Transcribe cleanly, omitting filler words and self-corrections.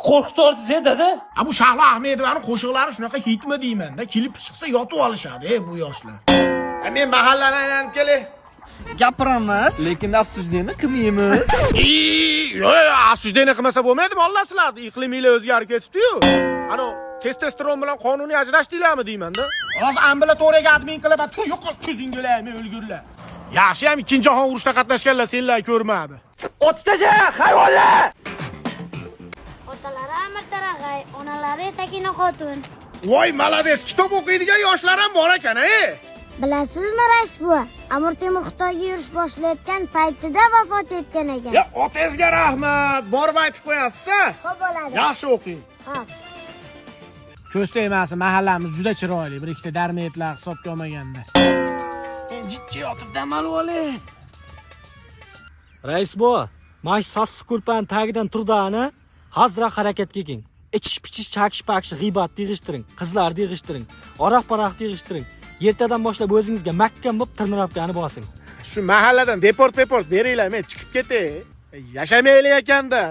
Qo'rqitordi dada. Bu Shahlo Ahmedovaning qo'shiqlari shunaqa hitmi deyman-da. Kelib chiqsa yotib olishadi bu yoshlar. Men mahallani aylanib kelay. Gapiramiz, lekin afsuslikni qilmaymiz. Afsuslikni qilmasa bo'lmaydimi? Alloh sizlarni iqliminglar o'zgarib ketibdi-yu. Ana testosteron bilan qonuniy ajrashdinglarmi deyman-da. Hozir ambulatoriyaga admin qilib, yo'qol ko'zingga olaymi o'lgurlar. Yaxshi ham ikkinchi jahon urushida qatnashganlar senlar ko'rmadi. Otishtaja, hayvonlar! Otalari Amir Tarag'ay, onalari Takina Xotun. Voy, malades, kitob o'qiydigan yoshlar ham bor ekan-a. Bilasizmi, rais buva? Amir Temur Xitoyga yurish boshlayotgan paytida vafot etgan ekan. Ya, otangizga rahmat. Borib aytib qo'yasiz-a? Xo'p bo'ladi. Yaxshi o'qing. Ha. Ko'z tegmasin, mahallamiz juda chiroyli. Bir ikkita darmetlar hisobga olmaganda. Jiddiy yotib dam olay. Rais bova, mash sassiq ko'rpaning tagidan turdi-ani, hazra harakatga kelin. Ichish-pichish, chakish-pakish, g'iybat yig'ishtiring, qizlarni yig'ishtiring, oraq-paraq yig'ishtiring. Ertadan boshlab o'zingizga mahkam bo'lib tirnirabgani bosing. Shu mahalladan deport beringlar, men chiqib ketay. Yashamaylik ekanda.